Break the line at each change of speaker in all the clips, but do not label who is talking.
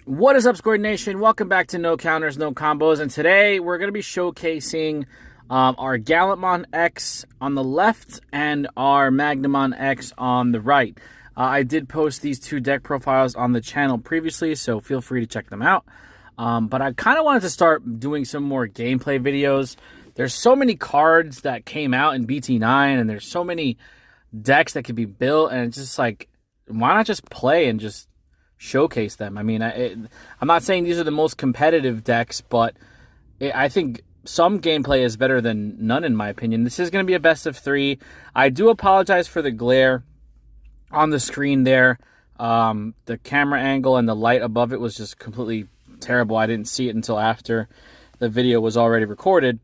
What is up, Square Nation? Welcome back to No Counters, No Combos, and today we're going to be showcasing our Gallantmon X on the left and our Magnamon X on the right. I did post these two deck profiles on the channel previously, so feel free to check them out. But I kind of wanted to start doing some more gameplay videos. There's so many cards that came out in BT9, and there's so many decks that could be built, and it's just like, why not just play and just showcase them? I mean, I'm not saying these are the most competitive decks, but I think some gameplay is better than none, in my opinion. This is going to be a best of 3. I do apologize for the glare on the screen there. The camera angle and the light above it was just completely terrible. I didn't see it until after the video was already recorded.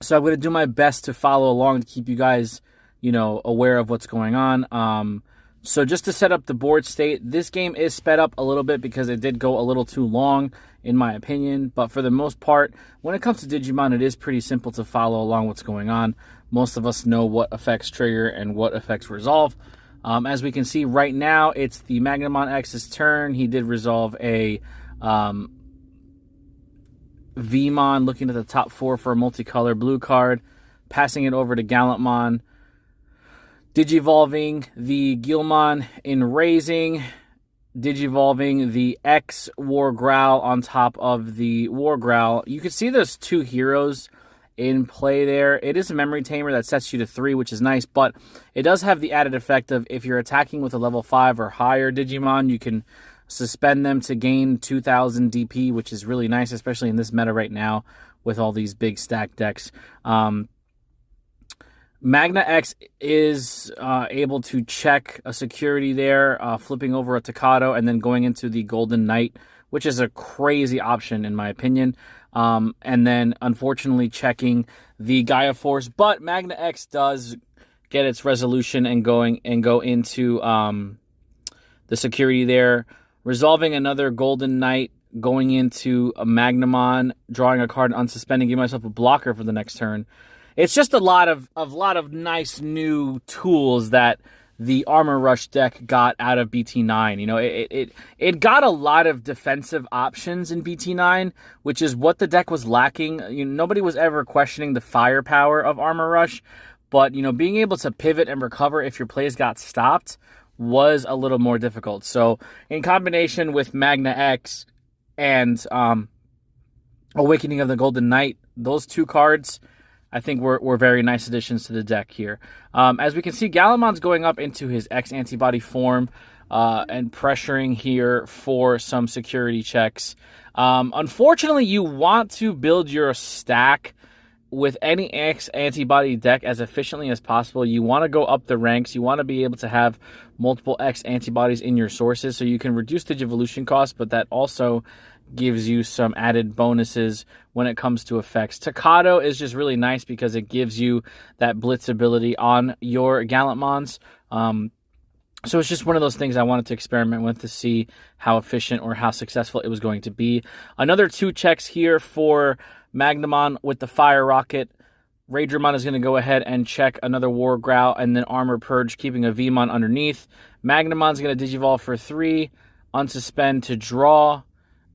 So I'm going to do my best to follow along to keep you guys, aware of what's going on. So just to set up the board state, this game is sped up a little bit because it did go a little too long, in my opinion. But for the most part, when it comes to Digimon, it is pretty simple to follow along what's going on. Most of us know what effects trigger and what effects resolve. As we can see right now, it's the Magnamon X's turn. He did resolve a Vmon, looking at the top 4 for a multicolor blue card, passing it over to Gallantmon, Digivolving the Gillmon in Raising, Digivolving the X War Growl on top of the War Growl. You can see those two heroes in play there. It is a memory tamer that sets you to 3, which is nice, but it does have the added effect of if you're attacking with a level 5 or higher Digimon, you can suspend them to gain 2000 DP, which is really nice, especially in this meta right now with all these big stack decks. Magna X is able to check a security there, flipping over a Tocado and then going into the Golden Knight, which is a crazy option in my opinion. And then unfortunately checking the Gaia Force, but Magna X does get its resolution and go into the security there, resolving another Golden Knight, going into a Magnamon, drawing a card, unsuspending, giving myself a blocker for the next turn. It's just a lot of nice new tools that the Armor Rush deck got out of BT9. It got a lot of defensive options in BT9, which is what the deck was lacking. Nobody was ever questioning the firepower of Armor Rush, but being able to pivot and recover if your plays got stopped was a little more difficult. So in combination with Magna X and Awakening of the Golden Knight, those two cards I think were very nice additions to the deck here. As we can see, Gallantmon's going up into his X antibody form and pressuring here for some security checks. Unfortunately, you want to build your stack with any X antibody deck as efficiently as possible. You want to go up the ranks. You want to be able to have multiple X antibodies in your sources so you can reduce Digivolution costs, but that also gives you some added bonuses when it comes to effects. Tocado is just really nice because it gives you that blitz ability on your Gallantmons. So it's just one of those things I wanted to experiment with to see how efficient or how successful it was going to be. Another 2 checks here for Magnamon with the Fire Rocket. Raidramon is going to go ahead and check another War Growl and then Armor Purge, keeping a Vmon underneath. Magnamon's going to Digivolve for 3, unsuspend to draw,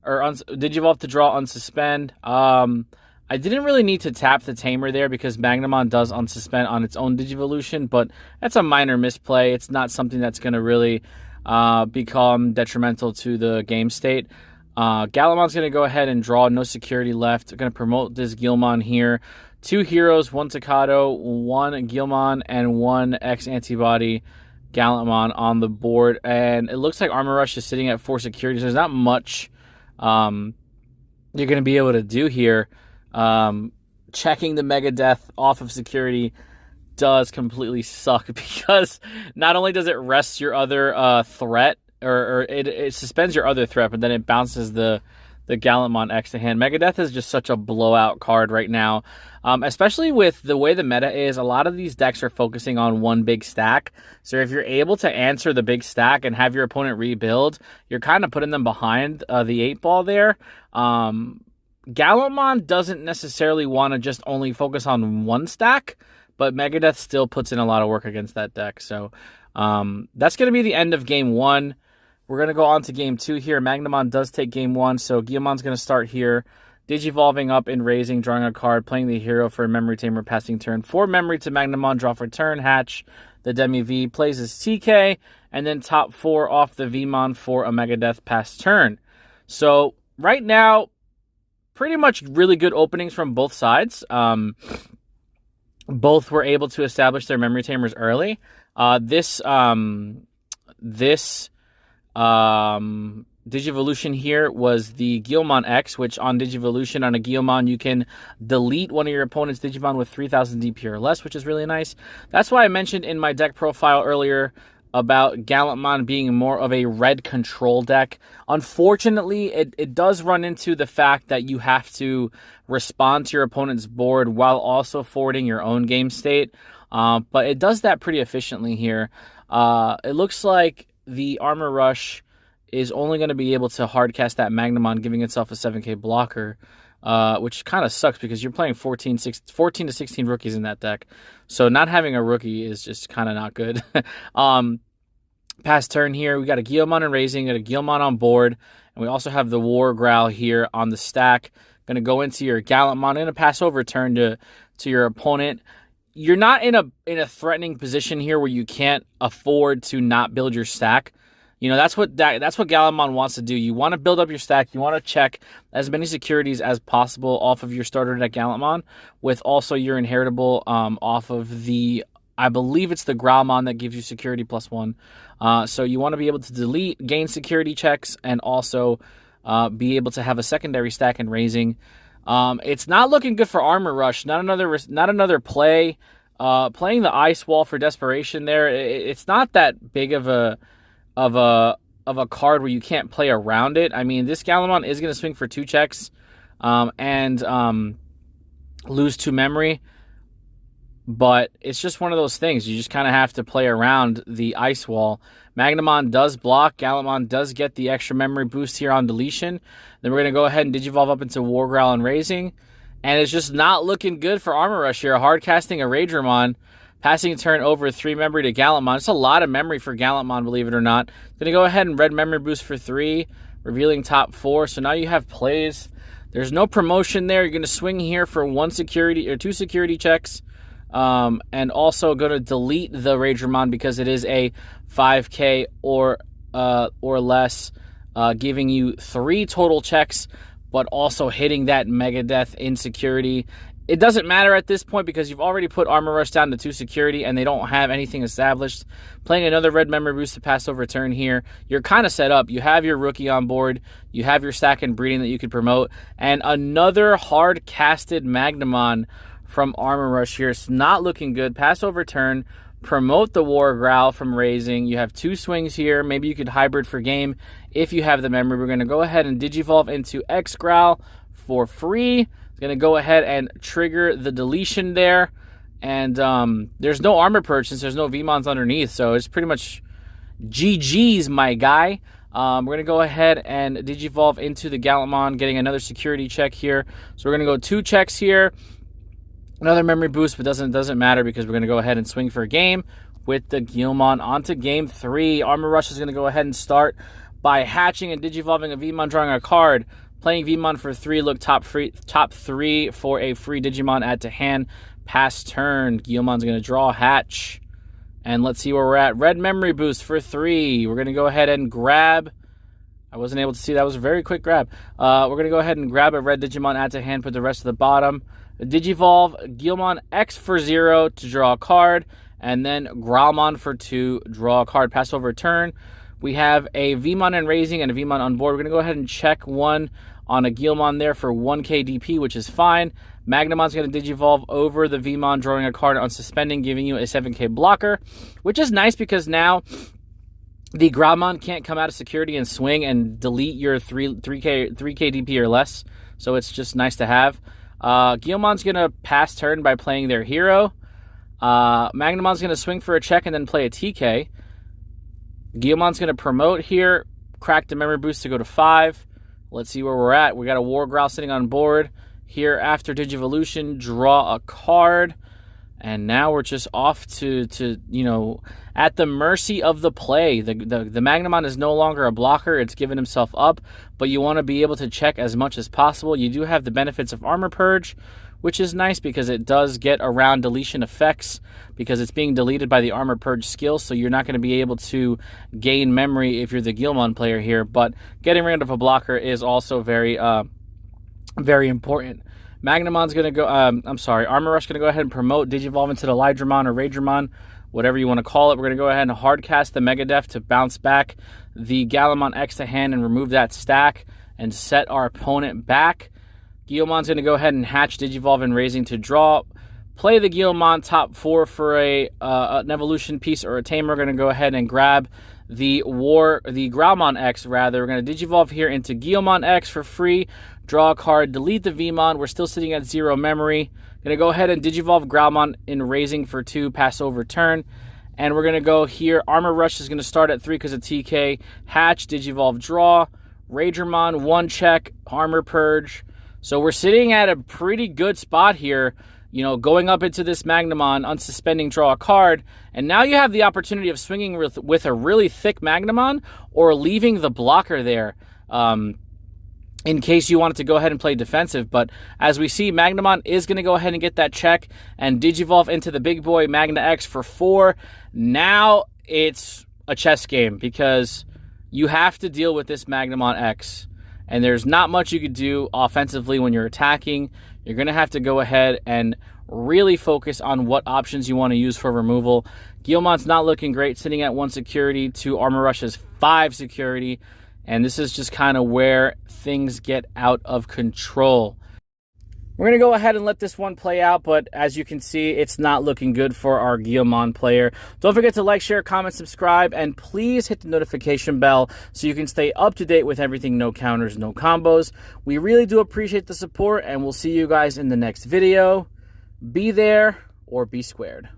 or Digivolve to draw, unsuspend. I didn't really need to tap the Tamer there because Magnamon does unsuspend on its own Digivolution, but that's a minor misplay. It's not something that's going to really become detrimental to the game state. Gallantmon's going to go ahead and draw, no security left. Going to promote this Gillmon here. 2 heroes, 1 Tocado, 1 Gillmon, and 1 X antibody Gallantmon on the board. And it looks like Armor Rush is sitting at 4 securities. There's not much you're going to be able to do here. Checking the Megadeth off of security does completely suck because not only does it rest your other threat, or it suspends your other threat, but then it bounces the Gallantmon X to hand. Megadeth is just such a blowout card right now, especially with the way the meta is. A lot of these decks are focusing on one big stack, so if you're able to answer the big stack and have your opponent rebuild, you're kind of putting them behind the 8 ball there. Gallantmon doesn't necessarily want to just only focus on one stack, but Megadeth still puts in a lot of work against that deck. So that's going to be the end of game 1. We're going to go on to game 2 here. Magnamon does take game 1, so Gallantmon's going to start here. Digivolving up in raising, drawing a card, playing the hero for a memory tamer, passing turn. 4 memory to Magnamon, draw for turn, hatch the Demi V, plays his TK, and then top 4 off the Vmon for a Mega Death, pass turn. So right now, pretty much really good openings from both sides. Both were able to establish their memory tamers early. This Digivolution here was the Gallantmon X, which on Digivolution on a Gallantmon you can delete one of your opponent's Digimon with 3000 DP or less, which is really nice. That's why I mentioned in my deck profile earlier about Gallantmon being more of a red control deck. Unfortunately, it does run into the fact that you have to respond to your opponent's board while also forwarding your own game state. But it does that pretty efficiently here. It looks like the Armor Rush is only going to be able to hardcast that Magnamon, giving itself a 7k blocker, which kind of sucks because you're playing 14 to 16 rookies in that deck. So not having a rookie is just kind of not good. Pass turn here, we got a Gallantmon and raising, got a Gallantmon on board, and we also have the War Growl here on the stack. Going to go into your Gallantmon in a pass over turn to your opponent. You're not in a threatening position here where you can't afford to not build your stack. You know, that's what Gallantmon wants to do. You want to build up your stack. You want to check as many securities as possible off of your starter deck Gallantmon, with also your inheritable off of the, I believe it's the Growlmon that gives you security +1. So you want to be able to delete, gain security checks, and also be able to have a secondary stack in raising. It's not looking good for Armor Rush. Not another play. Playing the Ice Wall for desperation there. It's not that big of a card where you can't play around it. I mean, this Gallantmon is going to swing for 2 checks and lose 2 memory, but it's just one of those things. You just kind of have to play around the Ice Wall. Magnamon does block. Gallantmon does get the extra memory boost here on deletion. Then we're going to go ahead and Digivolve up into War Growl and raising, and it's just not looking good for Armor Rush here. Hard casting a Ragermon. Passing turn over 3 memory to Gallantmon. It's a lot of memory for Gallantmon, believe it or not. Going to go ahead and red memory boost for 3, revealing top 4. So now you have plays. There's no promotion there. You're going to swing here for 1 security or 2 security checks. And also going to delete the Ragermon because it is a 5k or less, giving you 3 total checks, but also hitting that Mega Death in security. It doesn't matter at this point because you've already put Armor Rush down to 2 security and they don't have anything established. Playing another red memory boost to pass over turn here, you're kind of set up. You have your rookie on board. You have your stack and breeding that you could promote. And another hard-casted Magnamon from Armor Rush here. It's not looking good. Pass over turn. Promote the War Growl from raising. You have 2 swings here. Maybe you could hybrid for game if you have the memory. We're going to go ahead and Digivolve into X Growl for free. Going to go ahead and trigger the deletion there. And there's no armor purge since there's no Vmons underneath. So it's pretty much GG's, my guy. We're going to go ahead and Digivolve into the Gallantmon, getting another security check here. So we're going to go 2 checks here. Another memory boost, but doesn't matter because we're going to go ahead and swing for a game with the Gallantmon. On to game 3. Armor Rush is going to go ahead and start by hatching and Digivolving a Vmon, drawing a card. Playing Vmon for 3, look top 3 for a free Digimon add to hand. Pass turn. Gallantmon's going to draw, hatch. And let's see where we're at. Red memory boost for 3. We're going to go ahead and grab. I wasn't able to see. That was a very quick grab. We're going to go ahead and grab a red Digimon add to hand, put the rest at the bottom. Digivolve Gallantmon X for 0 to draw a card. And then Growlmon for 2, draw a card. Pass over turn. We have a Vmon and raising and a Vmon on board. We're going to go ahead and check 1 on a Gallantmon there for 1k DP, which is fine. Magnamon's going to Digivolve over the Vmon, drawing a card on suspending, giving you a 7k blocker, which is nice because now the Growlmon can't come out of security and swing and delete your 3k DP or less, so it's just nice to have. Gallantmon's going to pass turn by playing their hero. Magnamon's going to swing for a check and then play a TK. Gallantmon's going to promote here, crack the memory boost to go to 5. Let's see where we're at. We got a War Growl sitting on board. Here after Digivolution, draw a card. And now we're just off to you know, at the mercy of the play. The Magnamon is no longer a blocker. It's given himself up, but you want to be able to check as much as possible. You do have the benefits of Armor Purge, which is nice because it does get around deletion effects because it's being deleted by the Armor Purge skill, so you're not going to be able to gain memory if you're the Gallantmon player here, but getting rid of a blocker is also very important. Magnamon's going to go, Armor Rush going to go ahead and promote Digivolve into the Lydramon or Raidramon, whatever you want to call it. We're going to go ahead and hardcast the Megadef to bounce back the Gallantmon X to hand and remove that stack and set our opponent back. Guillemon's going to go ahead and hatch Digivolve and Raising to draw. Play the Guillemon top 4 for an evolution piece or a tamer. We're going to go ahead and grab the Growlmon X, rather. We're going to Digivolve here into Guillemon X for free. Draw a card, delete the Vmon. We're still sitting at 0 memory. Going to go ahead and Digivolve Growlmon in Raising for 2, pass over turn. And we're going to go here. Armor Rush is going to start at 3 because of TK. Hatch, Digivolve, draw. Raidramon, 1 check, Armor Purge. So we're sitting at a pretty good spot here, you know, going up into this Magnamon, unsuspending, draw a card, and now you have the opportunity of swinging with a really thick Magnamon or leaving the blocker there in case you wanted to go ahead and play defensive. But as we see, Magnamon is going to go ahead and get that check and Digivolve into the big boy Magna X for 4. Now it's a chess game because you have to deal with this Magnamon X. And there's not much you could do offensively when you're attacking. You're going to have to go ahead and really focus on what options you want to use for removal. Guillemon's not looking great, sitting at 1 security to Armor Rush's 5 security. And this is just kind of where things get out of control. We're going to go ahead and let this one play out, but as you can see, it's not looking good for our Gallantmon player. Don't forget to like, share, comment, subscribe, and please hit the notification bell so you can stay up to date with everything No Counters, No Combos. We really do appreciate the support, and we'll see you guys in the next video. Be there or be squared.